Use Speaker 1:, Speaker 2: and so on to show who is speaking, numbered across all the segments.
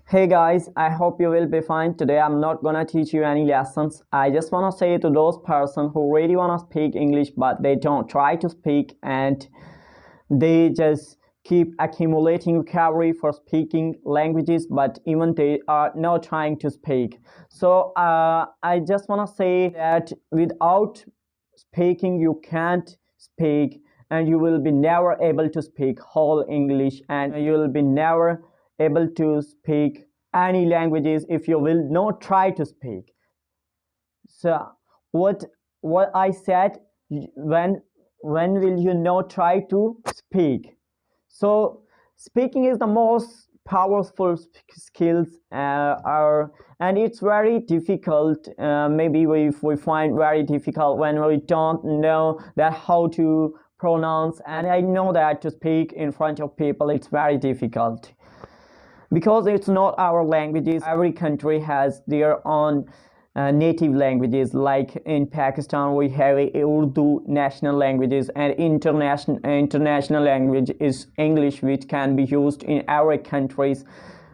Speaker 1: Hey guys, I hope you will be fine. Today I'm not gonna teach you any lessons. I just wanna say to those person who really wanna speak English but they don't try to speak and they just keep accumulating vocabulary for speaking languages but even they are not trying to speak. So I just wanna say that without speaking you can't speak and you will be never able to speak whole English and you will be never able to speak any languages if you will not try to speak. So what what I said, when will you not try to speak? So speaking is the most powerful skills and it's very difficult. Maybe we find very difficult when we don't know that how to pronounce, and I know that to speak in front of people it's very difficult because it's not our languages. Every country has their own native languages. Like in Pakistan we have Urdu national languages, and international language is English, which can be used in our countries.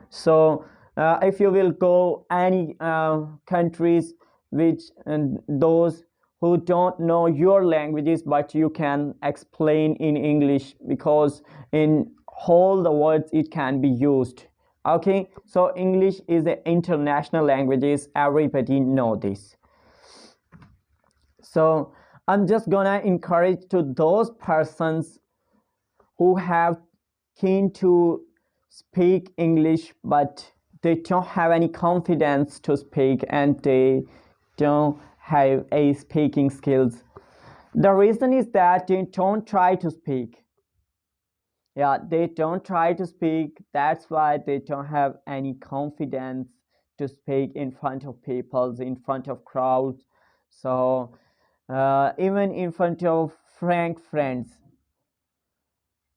Speaker 1: So if you will go any countries which and those who don't know your languages, but you can explain in English because in all the words it can be used. Okay, so English is an international languages, everybody know this. So I'm just gonna encourage to those persons who have keen to speak English but they don't have any confidence to speak and they don't have a speaking skills. The reason is that they don't try to speak. Yeah, they don't try to speak. That's why they don't have any confidence to speak in front of people, in front of crowds. So even in front of frank friends.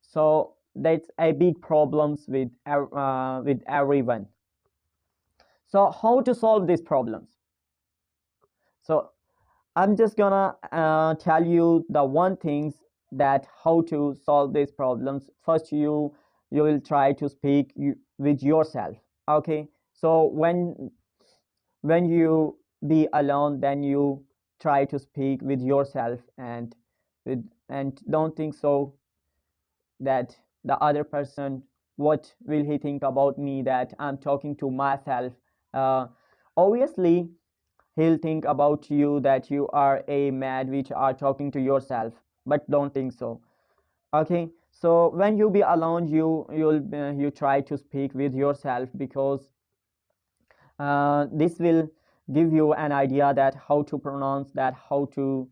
Speaker 1: So that's a big problems with everyone. So how to solve these problems? So I'm just gonna tell you the one things that how to solve these problems. First, you will try to speak with yourself. Okay, so when you be alone, then you try to speak with yourself and don't think so that the other person, what will he think about me that I'm talking to myself. uh, Obviously he'll think about you that you are a mad which are talking to yourself, but don't think so. Okay, so when you be alone, you try to speak with yourself because this will give you an idea that how to pronounce, that how to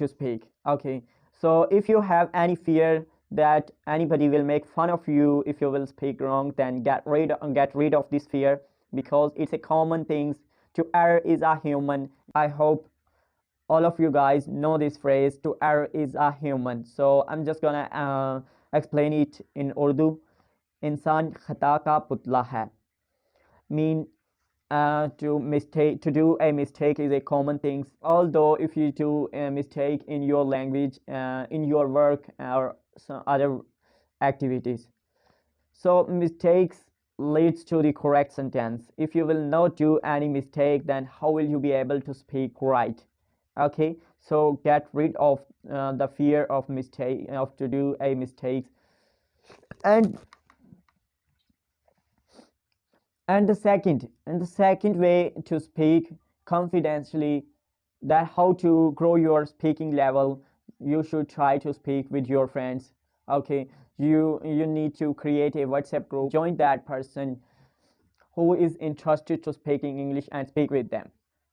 Speaker 1: speak. Okay, so if you have any fear that anybody will make fun of you if you will speak wrong, then get rid of this fear, because it's a common thing. To err is a human. I hope all of you guys know this phrase, to err is a human. So I'm just gonna explain it in Urdu. इंसान खता का पुतला है mean to do a mistake is a common thing. Although if you do a mistake in your language, in your work or some other activities, so mistakes leads to the correct sentence. If you will not do any mistake, then how will you be able to speak right? Okay, so get rid of the fear of mistake, of to do a mistake. and and the second way to speak confidentially, that how to grow your speaking level, you should try to speak with your friends. Okay, you need to create a WhatsApp group, join that person who is interested to speaking English and speak with them.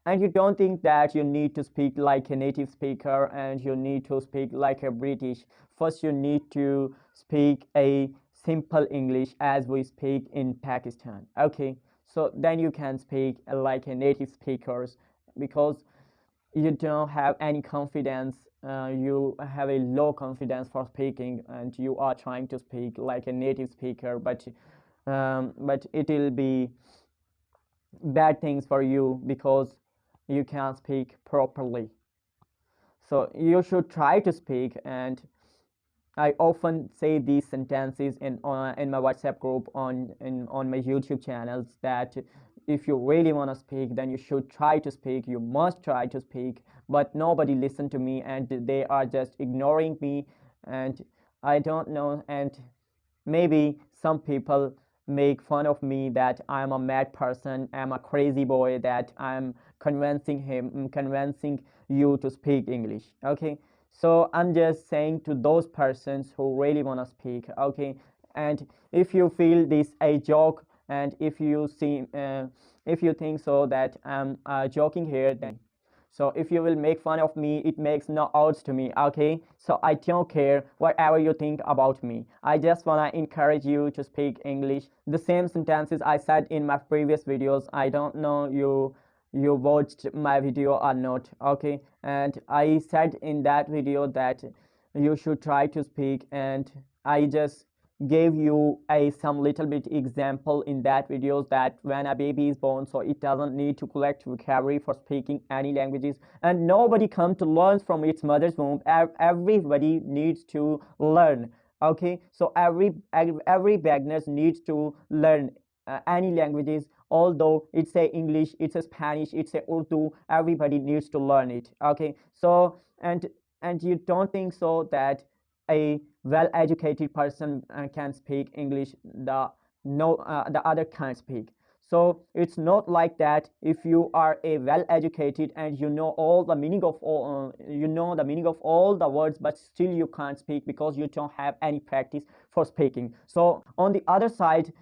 Speaker 1: And you don't think that you need to speak like a native speaker and you need to speak like a British. First you need to speak a simple English as we speak in Pakistan. Okay, so then you can speak like a native speakers, because you don't have any confidence. You have a low confidence for speaking and you are trying to speak like a native speaker, but it will be bad things for you because you can't speak properly. So you should try to speak, I often say these sentences in my WhatsApp group on my YouTube channels that if you really want to speak, then you should try to speak. You must try to speak. But nobody listened to me, and they are just ignoring me, and I don't know. And maybe some people make fun of me that I'm a mad person, I'm a crazy boy, that I'm convincing you to speak English. Okay, so I'm just saying to those persons who really want to speak. Okay, and if you feel this a joke, and if you think so that I'm joking here, then so if you will make fun of me, it makes no odds to me, okay? So I don't care whatever you think about me. I just wanna encourage you to speak English. The same sentences I said in my previous videos. I don't know you watched my video or not, okay? And I said in that video that you should try to speak, and I just gave you a some little bit example in that videos that when a baby is born, so it doesn't need to collect vocabulary for speaking any languages, and nobody come to learn from its mother's womb. Everybody needs to learn, okay? So every beginner needs to learn any languages, although it's a English, it's a Spanish, it's a Urdu, everybody needs to learn it, okay? So and you don't think so that a well-educated person can speak English, the other can't speak. So it's not like that. If you are a well-educated and you know all the meaning of all you know the meaning of all the words, but still you can't speak because you don't have any practice for speaking. So on the other side,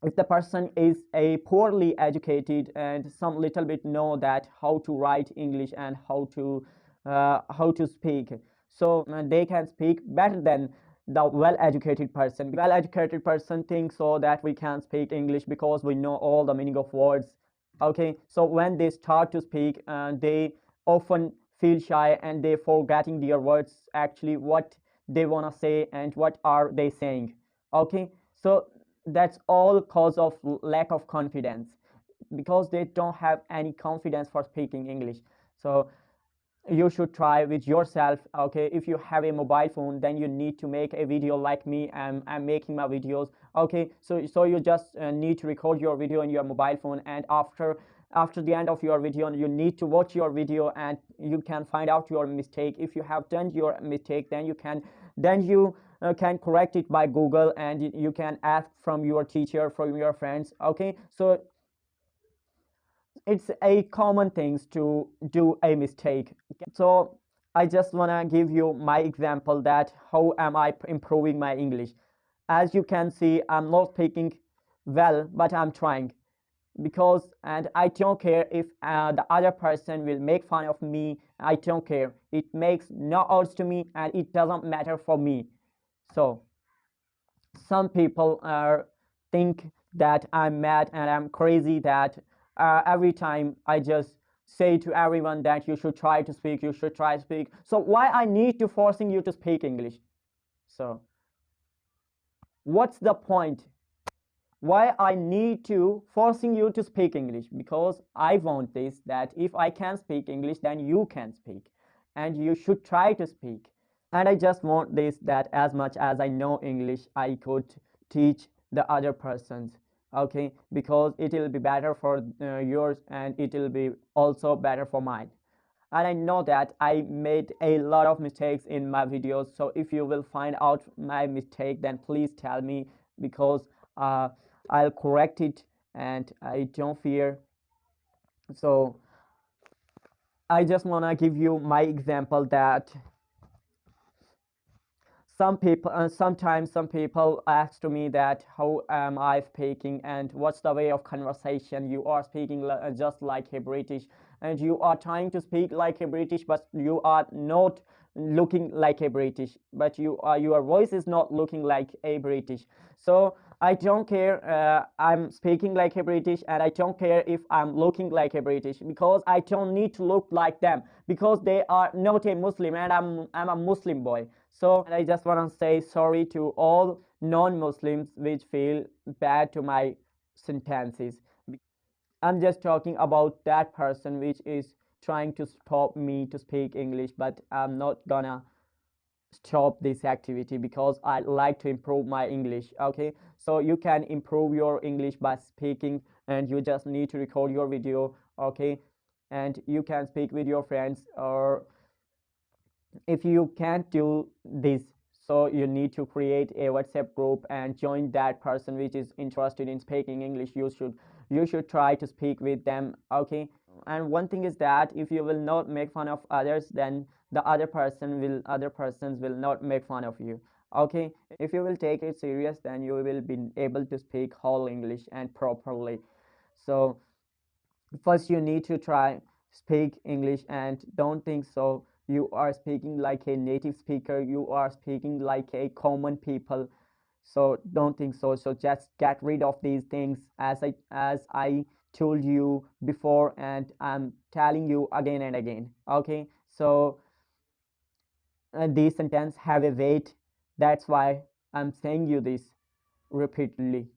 Speaker 1: if the person is a poorly educated and some little bit know that how to write English and how to speak, so they can speak better than the well-educated person. Well-educated person thinks so that we can speak English because we know all the meaning of words, okay? So when they start to speak, they often feel shy and they forgetting their words, actually what they want to say and what are they saying, okay? So that's all cause of lack of confidence, because they don't have any confidence for speaking English. So you should try with yourself, okay? If you have a mobile phone, then you need to make a video like me. I'm making my videos, okay? So you just need to record your video in your mobile phone, and after the end of your video you need to watch your video and you can find out your mistake. If you have done your mistake, then you can correct it by Google, and you can ask from your teacher, from your friends, okay? So it's a common thing to do a mistake. So I just want to give you my example that how am I improving my English. As you can see, I'm not speaking well, but I'm trying, because and I don't care if the other person will make fun of me. I don't care, it makes no odds to me and it doesn't matter for me. So some people think that I'm mad and I'm crazy, that every time I just say to everyone that you should try to speak, you should try to speak. So why I need to forcing you to speak English? So what's the point? Why I need to forcing you to speak English? Because I want this, that if I can speak English, then you can speak, and you should try to speak. And I just want this, that as much as I know English, I could teach the other persons, okay? Because it will be better for yours, and it will be also better for mine. And I know that I made a lot of mistakes in my videos, so if you will find out my mistake, then please tell me, because I'll correct it and I don't fear. So I just want to give you my example that some people sometimes some people ask to me that how am I speaking and what's the way of conversation. You are speaking just like a British, and you are trying to speak like a British, but you are not looking like a British, but your voice is not looking like a British. So I don't care, I'm speaking like a British, and I don't care if I'm looking like a British, because I don't need to look like them, because they are not a Muslim and I'm a Muslim boy. So I just want to say sorry to all non-Muslims which feel bad to my sentences. I'm just talking about that person which is trying to stop me to speak English, but I'm not gonna stop this activity because I like to improve my English. Okay, so you can improve your English by speaking, and you just need to record your video. Okay, and you can speak with your friends, or if you can't do this, so you need to create a WhatsApp group and join that person which is interested in speaking English. You should try to speak with them. Okay, and one thing is that if you will not make fun of others, then the other persons will not make fun of you. Okay, if you will take it serious, then you will be able to speak whole English and properly. So first you need to try speak English, and don't think so you are speaking like a native speaker, you are speaking like a common people. So don't think so. So just get rid of these things, as I told you before, and I'm telling you again and again. Okay, so these sentences have a weight, that's why I'm saying you this repeatedly.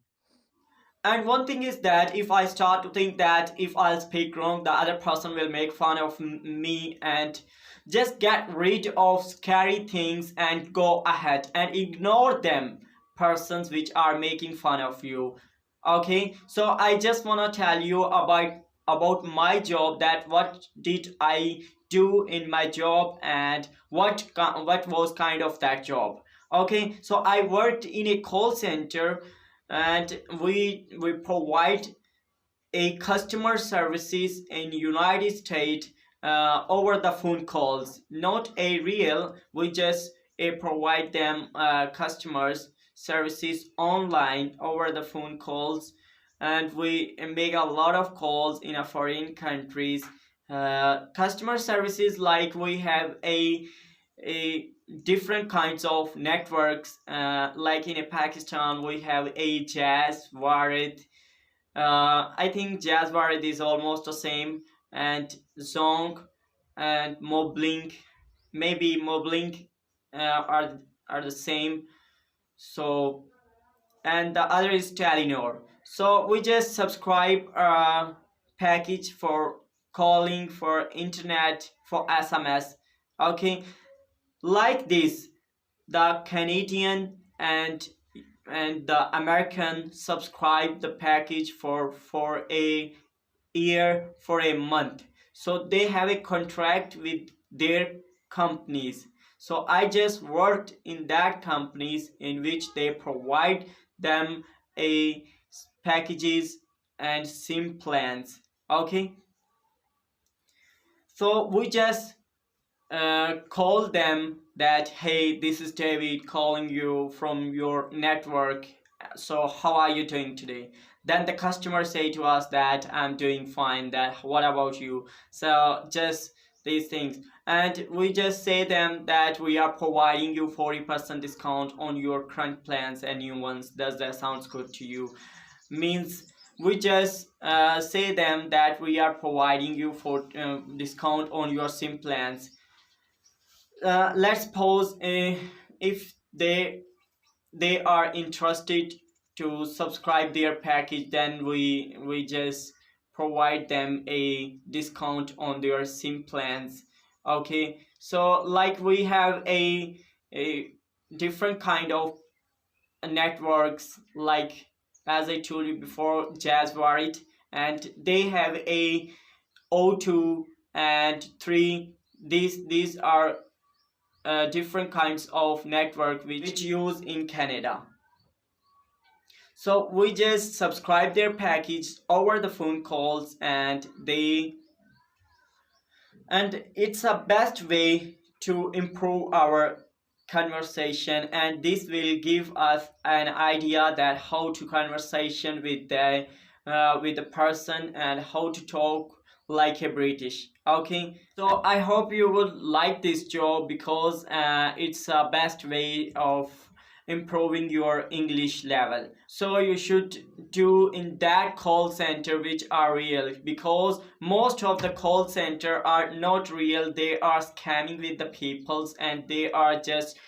Speaker 2: And one thing is that if I start to think that if I'll speak wrong, the other person will make fun of me, and just get rid of scary things and go ahead and ignore them persons which are making fun of you. Okay, so I just want to tell you about my job, that what did I do in my job, and what was kind of that job. Okay, so I worked in a call center, and we provide a customer services in United States over the phone calls, not a real. We just provide them customers services online over the phone calls, and we make a lot of calls in a foreign countries. Customer services, like we have a different kinds of networks, like in a Pakistan we have a Jazz Warid. I think Jazz Warid is almost the same, and Zong and Moblink, maybe Moblink are the same. So, and the other is Telenor. So we just subscribe a package for calling, for internet, for SMS. Okay, like this, the Canadian and the American subscribe the package for a year, for a month. So they have a contract with their companies. So I just worked in that companies in which they provide them a packages and SIM plans. Okay, so we just call them that, hey, this is David calling you from your network, so how are you doing today? Then the customer say to us that I'm doing fine, that what about you? So just these things, and we just say them that we are providing you 40% discount on your current plans and new ones. Does that sounds good to you? Means we just say them that we are providing you for discount on your SIM plans. Let's suppose if they are interested to subscribe their package, then we just provide them a discount on their SIM plans. Okay, so like we have a different kind of networks, like as I told you before, Jazz Warit, and they have a O2 and 3. These are different kinds of network which use in Canada. So we just subscribe their package over the phone calls, and it's a best way to improve our conversation, and this will give us an idea that how to conversation with the person, and how to talk like a British. Okay, so I hope you would like this job, because it's a best way of improving your English level. So you should do in that call center which are real, because most of the call center are not real. They are scamming with the peoples, and they are just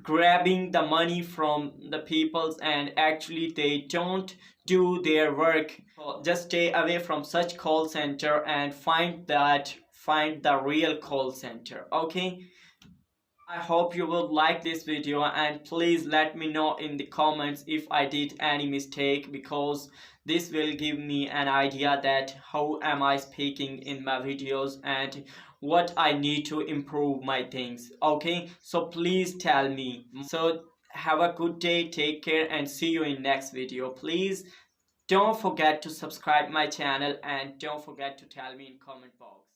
Speaker 2: grabbing the money from the peoples, and actually they don't do their work. So just stay away from such call center and find the real call center. Okay, I hope you will like this video, and please let me know in the comments if I did any mistake, because this will give me an idea that how am I speaking in my videos and what I need to improve my things. Okay, so please tell me. So have a good day, take care, and see you in next video. Please don't forget to subscribe my channel, and don't forget to tell me in comment box.